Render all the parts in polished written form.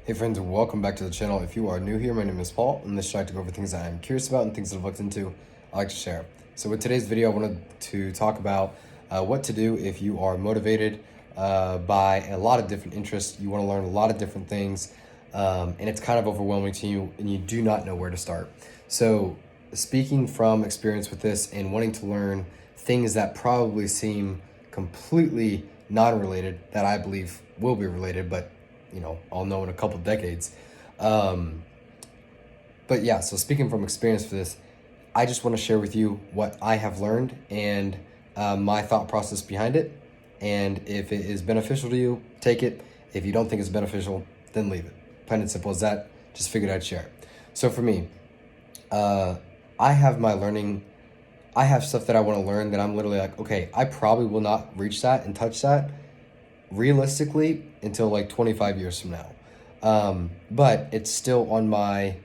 Hey friends, welcome back to the channel. If you are new here, my name is Paul, and this is to go over things that I'm curious about and things that I've looked into, I like to share. So with today's video, I wanted to talk about what to do if you are motivated by a lot of different interests. You want to learn a lot of different things, and it's kind of overwhelming to you, and you do not know where to start. So speaking from experience with this and wanting to learn things that probably seem completely non-related, that I believe will be related, but I'll know in a couple decades. But yeah, so speaking from experience for this, I just want to share with you what I have learned and my thought process behind it. And if it is beneficial to you, take it. If you don't think it's beneficial, then leave it. Plain and simple as that. Just figured I'd share it. So for me, I have my learning. I have stuff that I want to learn that I'm literally like, okay, I probably will not reach that and touch that realistically until like 25 years from now. But it's still on my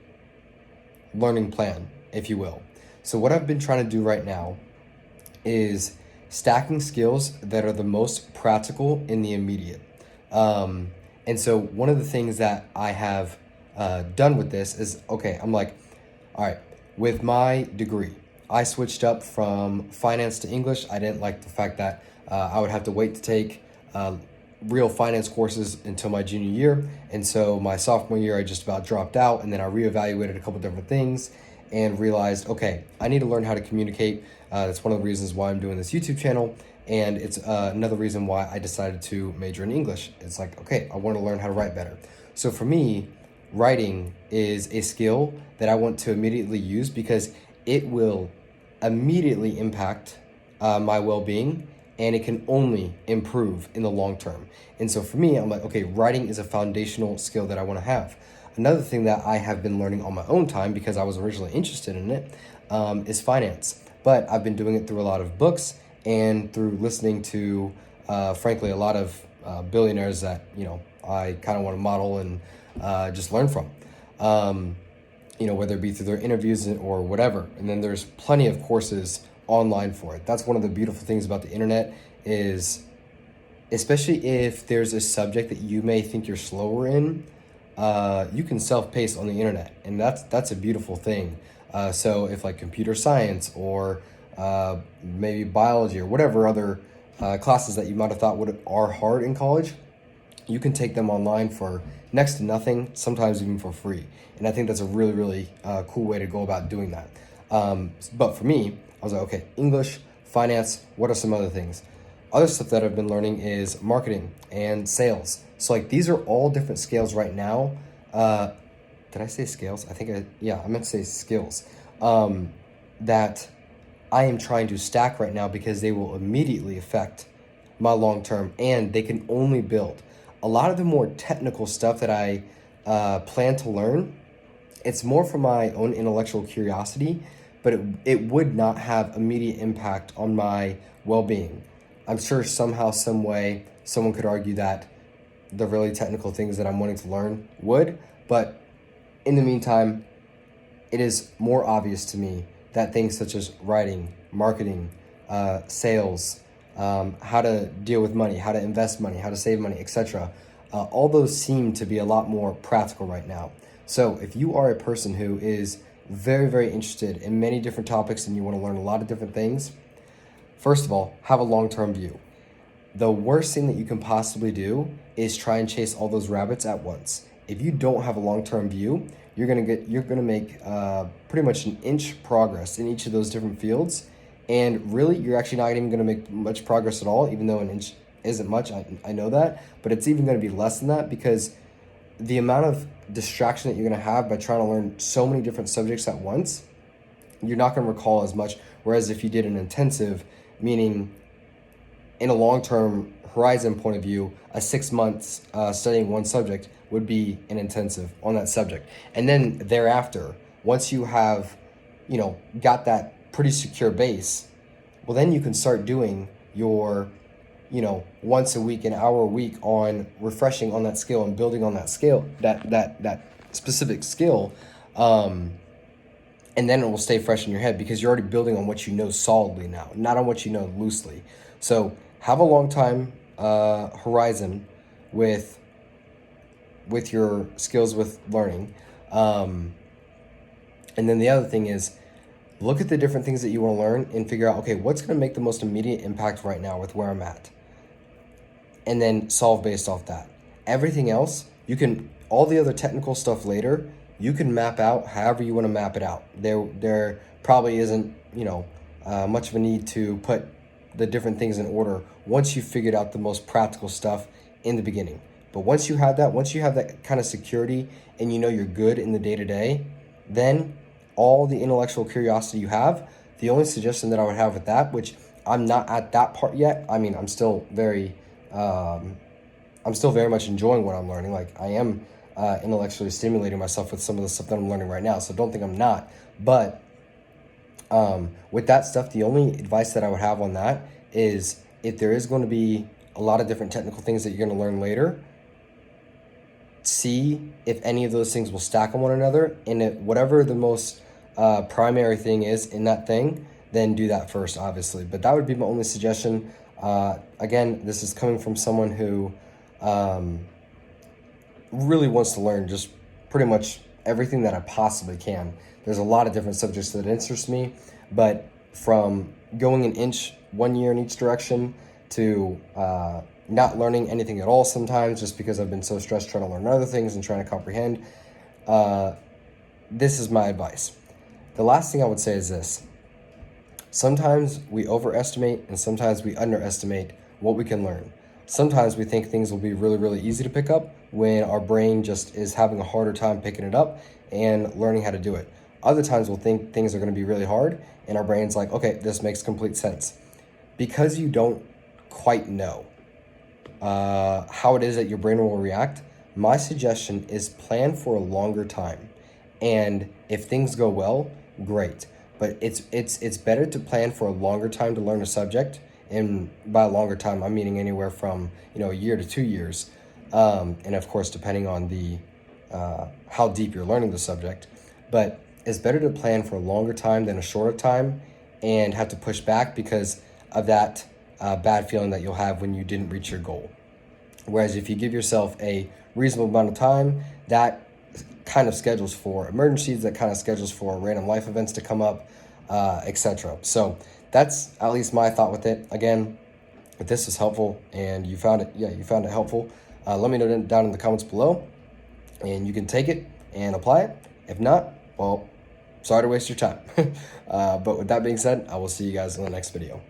learning plan, if you will. So what I've been trying to do right now is stacking skills that are the most practical in the immediate. And so one of the things that I have done with this is, okay, I'm like, all right, with my degree, I switched up from finance to English. I didn't like the fact that I would have to wait to take real finance courses until my junior year. And so my sophomore year, I just about dropped out, and then I reevaluated a couple different things and realized, okay, I need to learn how to communicate. That's one of the reasons why I'm doing this YouTube channel. And it's another reason why I decided to major in English. It's like, okay, I want to learn how to write better. So for me, writing is a skill that I want to immediately use because it will immediately impact my well-being, and it can only improve in the long term. And so for me, I'm like, okay, writing is a foundational skill that I want to have. Another thing that I have been learning on my own time, because I was originally interested in it, is finance. But I've been doing it through a lot of books and through listening to, frankly, a lot of billionaires that, I kind of want to model and just learn from. Whether it be through their interviews or whatever. And then there's plenty of courses online for it. That's one of the beautiful things about the internet is, especially if there's a subject that you may think you're slower in, you can self-pace on the internet, and that's a beautiful thing. So if like computer science or maybe biology or whatever other classes that you might have thought are hard in college, you can take them online for next to nothing, sometimes even for free. And I think that's a really, really cool way to go about doing that. But for me, I was like, okay, English, finance, what are some other things? Other stuff that I've been learning is marketing and sales. So like these are all different scales right now. Did I say scales? I meant to say skills. That I am trying to stack right now because they will immediately affect my long term, and they can only build. A lot of the more technical stuff that I plan to learn, it's more for my own intellectual curiosity, but it would not have immediate impact on my well-being. I'm sure somehow, some way, someone could argue that the really technical things that I'm wanting to learn would, but in the meantime, it is more obvious to me that things such as writing, marketing, sales, how to deal with money, how to invest money, how to save money, etc. All those seem to be a lot more practical right now. So if you are a person who is very, very interested in many different topics and you want to learn a lot of different things, first of all, have a long-term view. The worst thing that you can possibly do is try and chase all those rabbits at once. If you don't have a long-term view, you're gonna make pretty much an inch progress in each of those different fields, and really you're actually not even gonna make much progress at all, even though an inch isn't much. I know that, but it's even gonna be less than that because the amount of distraction that you're going to have by trying to learn so many different subjects at once, you're not going to recall as much. Whereas if you did an intensive, meaning in a long-term horizon point of view, a 6 months studying one subject would be an intensive on that subject. And then thereafter, once you have, got that pretty secure base, well, then you can start doing your once a week, an hour a week on refreshing on that skill and building on that skill, that specific skill. And then it will stay fresh in your head because you're already building on what you know solidly now, not on what you know loosely. So have a long time horizon with with your skills with learning. And then the other thing is, look at the different things that you want to learn and figure out, okay, what's going to make the most immediate impact right now with where I'm at? And then solve based off that. Everything else, you can, all the other technical stuff later, you can map out however you want to map it out. There probably isn't, much of a need to put the different things in order once you've figured out the most practical stuff in the beginning. But once you have that kind of security and you know you're good in the day-to-day, then all the intellectual curiosity you have, the only suggestion that I would have with that, which I'm not at that part yet. I mean, I'm still very much enjoying what I'm learning. Like, I am intellectually stimulating myself with some of the stuff that I'm learning right now. So don't think I'm not. But with that stuff, the only advice that I would have on that is, if there is going to be a lot of different technical things that you're going to learn later, see if any of those things will stack on one another, and whatever the most primary thing is in that thing, then do that first, obviously. But that would be my only suggestion. Again, this is coming from someone who really wants to learn just pretty much everything that I possibly can. There's a lot of different subjects that interest me, but from going an inch 1 year in each direction to not learning anything at all sometimes, just because I've been so stressed trying to learn other things and trying to comprehend, this is my advice. The last thing I would say is this. Sometimes we overestimate and sometimes we underestimate what we can learn. Sometimes we think things will be really, really easy to pick up when our brain just is having a harder time picking it up and learning how to do it. Other times we'll think things are going to be really hard and our brain's like, okay, this makes complete sense. Because you don't quite know how it is that your brain will react, my suggestion is plan for a longer time. And if things go well, great. But it's better to plan for a longer time to learn a subject. And by a longer time, I'm meaning anywhere from a year to 2 years. And of course, depending on the how deep you're learning the subject. But it's better to plan for a longer time than a shorter time and have to push back because of that bad feeling that you'll have when you didn't reach your goal. Whereas if you give yourself a reasonable amount of time, that kind of schedules for emergencies, that kind of schedules for random life events to come up, etc. So that's at least my thought with it. Again, if this is helpful and you found it helpful, let me know down in the comments below, and you can take it and apply it. If not, well, sorry to waste your time. But with that being said, I will see you guys in the next video.